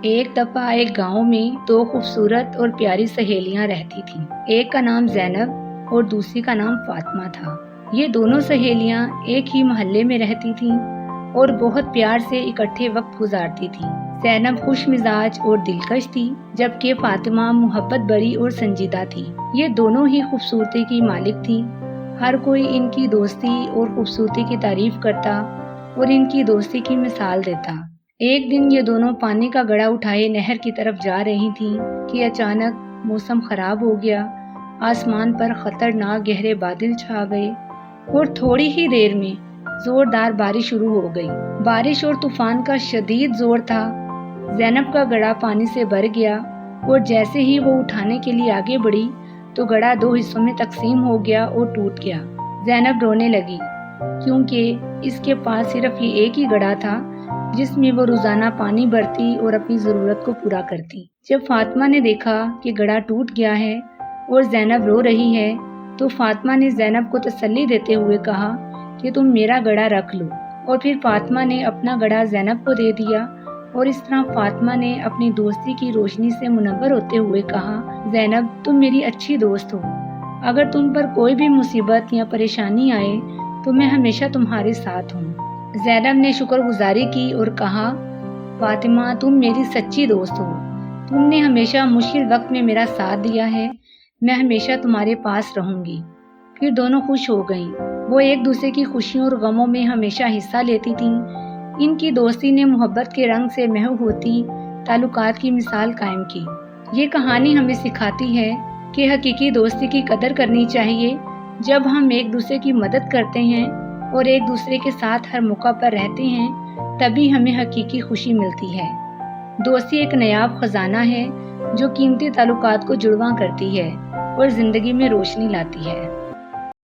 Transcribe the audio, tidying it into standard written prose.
ایک دفعہ ایک گاؤں میں دو خوبصورت اور پیاری سہیلیاں رہتی تھیں۔ ایک کا نام زینب اور دوسری کا نام فاطمہ تھا۔ یہ دونوں سہیلیاں ایک ہی محلے میں رہتی تھیں اور بہت پیار سے اکٹھے وقت گزارتی تھیں۔ زینب خوش مزاج اور دلکش تھی، جبکہ فاطمہ محبت بری اور سنجیدہ تھی۔ یہ دونوں ہی خوبصورتی کی مالک تھیں۔ ہر کوئی ان کی دوستی اور خوبصورتی کی تعریف کرتا اور ان کی دوستی کی مثال دیتا۔ ایک دن یہ دونوں پانی کا گڑھا اٹھائے نہر کی طرف جا رہی تھیں کہ اچانک موسم خراب ہو گیا۔ آسمان پر خطرناک گہرے بادل چھا گئے اور تھوڑی ہی دیر میں زوردار بارش شروع ہو گئی۔ بارش اور طوفان کا شدید زور تھا۔ زینب کا گڑھا پانی سے بھر گیا اور جیسے ہی وہ اٹھانے کے لیے آگے بڑھی تو گڑھا دو حصوں میں تقسیم ہو گیا اور ٹوٹ گیا۔ زینب رونے لگی کیونکہ اس کے پاس صرف یہ ایک ہی گڑھا تھا جس میں وہ روزانہ پانی بھرتی اور اپنی ضرورت کو پورا کرتی۔ جب فاطمہ نے دیکھا کہ گڑھا ٹوٹ گیا ہے اور زینب رو رہی ہے تو فاطمہ نے زینب کو تسلی دیتے ہوئے کہا کہ تم میرا گڑھا رکھ لو، اور پھر فاطمہ نے اپنا گڑھا زینب کو دے دیا اور اس طرح فاطمہ نے اپنی دوستی کی روشنی سے منور ہوتے ہوئے کہا، زینب تم میری اچھی دوست ہو، اگر تم پر کوئی بھی مصیبت یا پریشانی آئے تو میں ہمیشہ تمہارے ساتھ ہوں۔ زینب نے شکر گزاری کی اور کہا، فاطمہ تم میری سچی دوست ہو، تم نے ہمیشہ مشکل وقت میں میرا ساتھ دیا ہے، میں ہمیشہ تمہارے پاس رہوں گی۔ پھر دونوں خوش ہو گئیں۔ وہ ایک دوسرے کی خوشیوں اور غموں میں ہمیشہ حصہ لیتی تھیں۔ ان کی دوستی نے محبت کے رنگ سے محو ہوتی تعلقات کی مثال قائم کی۔ یہ کہانی ہمیں سکھاتی ہے کہ حقیقی دوستی کی قدر کرنی چاہیے۔ جب ہم ایک دوسرے کی مدد کرتے ہیں اور ایک دوسرے کے ساتھ ہر موقع پر رہتے ہیں تبھی ہمیں حقیقی خوشی ملتی ہے۔ دوستی ایک نایاب خزانہ ہے جو قیمتی تعلقات کو جڑواں کرتی ہے اور زندگی میں روشنی لاتی ہے۔